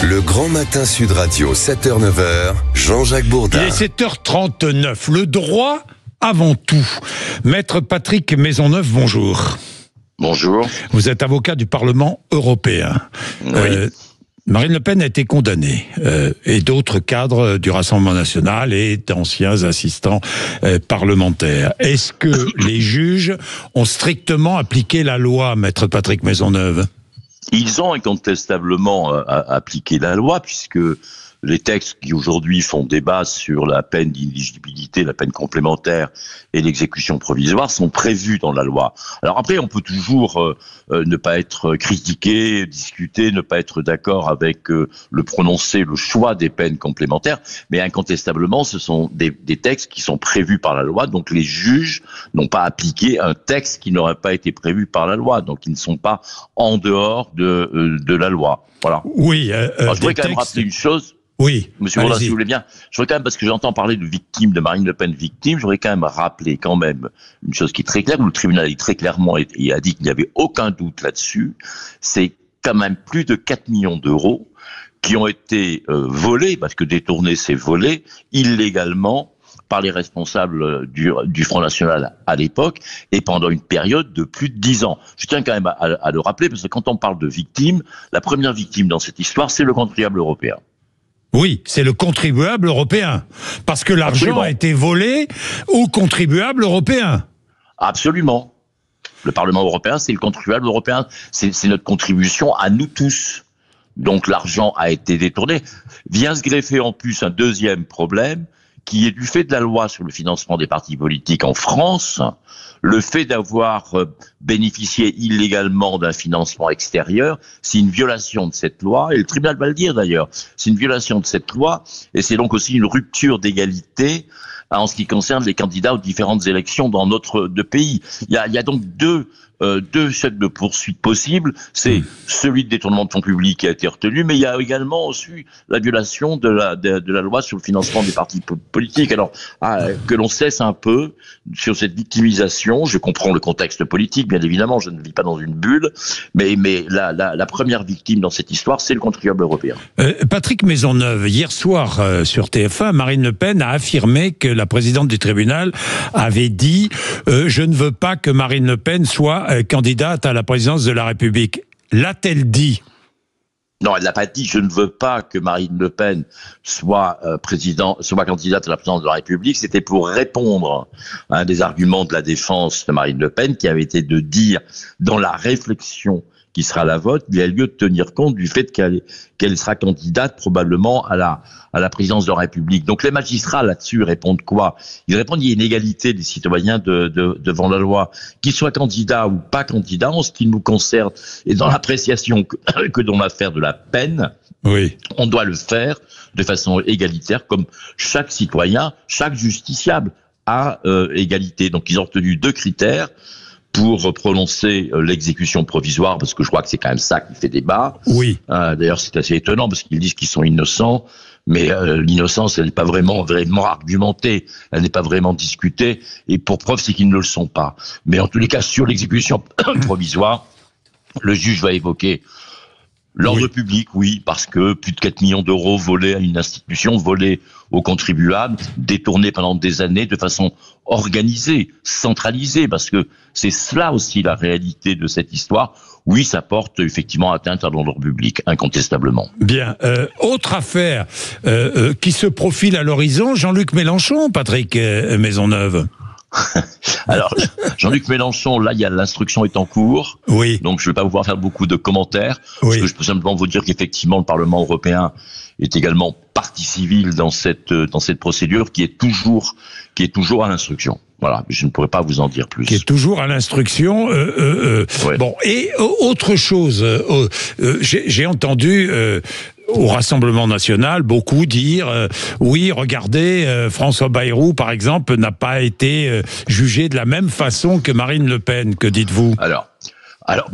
Le Grand Matin Sud Radio, 7h-9h, Jean-Jacques Bourdin. Il est 7h39. Le droit avant tout. Maître Patrick Maisonneuve, bonjour. Bonjour. Vous êtes avocat du Parlement européen. Oui. Marine Le Pen a été condamnée, et d'autres cadres du Rassemblement national et d'anciens assistants parlementaires. Est-ce que les juges ont strictement appliqué la loi, Maître Patrick Maisonneuve ? Ils ont incontestablement appliqué la loi, puisque les textes qui aujourd'hui font débat sur la peine d'inéligibilité, la peine complémentaire et l'exécution provisoire sont prévus dans la loi. Alors après, on peut toujours ne pas être critiqué, discuter, ne pas être d'accord avec le prononcé, le choix des peines complémentaires, mais incontestablement, ce sont des textes qui sont prévus par la loi, donc les juges n'ont pas appliqué un texte qui n'aurait pas été prévu par la loi, donc ils ne sont pas en dehors de la loi. Voilà. Oui. Alors, je voudrais quand même rappeler une chose. Oui. Monsieur Bourdin, si vous voulez bien, je voudrais quand même, parce que j'entends parler de victimes, de Marine Le Pen victime, je voudrais quand même rappeler quand même une chose qui est très claire, où le tribunal est très clairement et a dit qu'il n'y avait aucun doute là-dessus, c'est quand même plus de 4 millions d'euros qui ont été volés, parce que détourner c'est voler, illégalement par les responsables du Front National à l'époque, et pendant une période de plus de 10 ans. Je tiens quand même à le rappeler, parce que quand on parle de victimes, la première victime dans cette histoire, c'est le contribuable européen. Oui, c'est le contribuable européen. Parce que l'argent Absolument. a été volé au contribuable européen. Absolument. Le Parlement européen, c'est le contribuable européen. C'est notre contribution à nous tous. Donc l'argent a été détourné. Vient se greffer en plus un deuxième problème, qui est du fait de la loi sur le financement des partis politiques en France, le fait d'avoir bénéficié illégalement d'un financement extérieur, c'est une violation de cette loi, et le tribunal va le dire d'ailleurs, c'est une violation de cette loi, et c'est donc aussi une rupture d'égalité en ce qui concerne les candidats aux différentes élections dans notre pays. Il y a donc deux chefs de poursuite possibles, c'est celui de détournement de fonds publics qui a été retenu, mais il y a également aussi la violation de la loi sur le financement des partis politiques. Alors, que l'on cesse un peu sur cette victimisation, je comprends le contexte politique, bien évidemment, je ne vis pas dans une bulle, mais la première victime dans cette histoire, c'est le contribuable européen. Patrick Maisonneuve, hier soir sur TF1, Marine Le Pen a affirmé que la présidente du tribunal avait dit « Je ne veux pas que Marine Le Pen soit candidate à la présidence de la République ». L'a-t-elle dit ? Non, elle n'a pas dit « Je ne veux pas que Marine Le Pen soit candidate à la présidence de la République ». C'était pour répondre à un des arguments de la défense de Marine Le Pen, qui avait été de dire, dans la réflexion qui sera la vôtre, il y a lieu de tenir compte du fait qu'elle sera candidate probablement à la présidence de la République. Donc les magistrats là-dessus répondent quoi ? Ils répondent qu'il y a une égalité des citoyens devant la loi, qu'ils soient candidats ou pas candidats, en ce qui nous concerne, et dans l'appréciation que l'on va faire de la peine, Oui. on doit le faire de façon égalitaire, comme chaque citoyen, chaque justiciable a égalité. Donc ils ont retenu 2 critères pour prononcer l'exécution provisoire, parce que je crois que c'est quand même ça qui fait débat. Oui. D'ailleurs, c'est assez étonnant, parce qu'ils disent qu'ils sont innocents, mais l'innocence, elle n'est pas vraiment argumentée, elle n'est pas vraiment discutée, et pour preuve, c'est qu'ils ne le sont pas. Mais en tous les cas, sur l'exécution provisoire, le juge va évoquer l'ordre public, oui, parce que plus de 4 millions d'euros volés à une institution, volés aux contribuables, détournés pendant des années de façon organisée, centralisée, parce que c'est cela aussi la réalité de cette histoire. Oui, ça porte effectivement atteinte à l'ordre public, incontestablement. Bien. Autre affaire qui se profile à l'horizon, Jean-Luc Mélenchon, Patrick Maisonneuve. Alors, Jean-Luc Mélenchon, là, l'instruction est en cours. Oui. Donc, je ne vais pas pouvoir faire beaucoup de commentaires. Oui. Parce que je peux simplement vous dire qu'effectivement, le Parlement européen est également partie civile dans cette procédure qui est toujours à l'instruction. Voilà. Je ne pourrais pas vous en dire plus. Qui est toujours à l'instruction. Ouais. Bon. Et autre chose, j'ai entendu au Rassemblement national beaucoup dire oui, regardez, François Bayrou, par exemple, n'a pas été jugé de la même façon que Marine Le Pen. Que dites-vous ? Alors,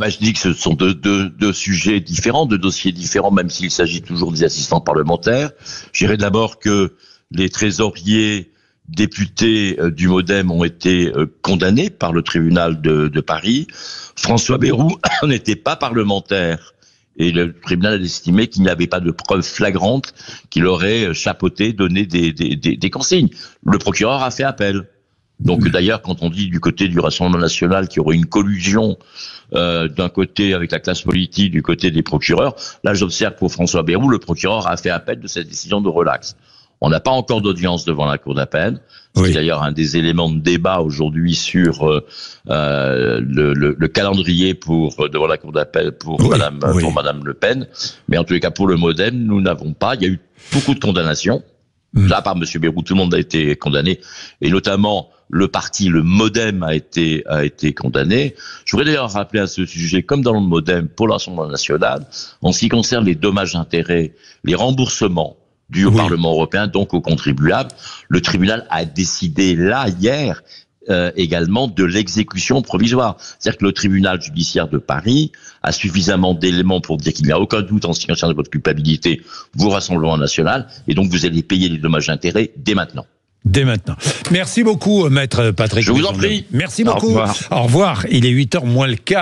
je dis que ce sont deux sujets différents, 2 dossiers différents, même s'il s'agit toujours des assistants parlementaires. Je dirais d'abord que les trésoriers députés du MoDem ont été condamnés par le tribunal de Paris. François Bayrou n'était pas parlementaire Et le tribunal a estimé qu'il n'y avait pas de preuves flagrantes qu'il aurait chapeauté, donné des consignes. Le procureur a fait appel. Donc d'ailleurs, quand on dit du côté du Rassemblement national qu'il y aurait une collusion d'un côté avec la classe politique, du côté des procureurs, là j'observe pour François Bayrou, le procureur a fait appel de cette décision de relax. On n'a pas encore d'audience devant la Cour d'appel. C'est d'ailleurs un des éléments de débat aujourd'hui sur le calendrier devant la Cour d'appel pour Madame Le Pen. Mais en tous les cas, pour le MoDem, nous n'avons pas. Il y a eu beaucoup de condamnations. Là, par M. Bayrou, tout le monde a été condamné, et notamment le MoDem a été condamné. Je voudrais d'ailleurs rappeler à ce sujet, comme dans le MoDem pour l'Assemblée nationale, en ce qui concerne les dommages-intérêts, les remboursements dus au Parlement européen, donc aux contribuables, le tribunal a décidé là, hier, également de l'exécution provisoire. C'est-à-dire que le tribunal judiciaire de Paris a suffisamment d'éléments pour dire qu'il n'y a aucun doute en ce qui concerne votre culpabilité, vous, Rassemblement national, et donc vous allez payer les dommages-intérêts dès maintenant. Dès maintenant. Merci beaucoup, maître Patrick. Je vous en prie. Merci beaucoup. Au revoir. Au revoir. Il est 8h moins le quart.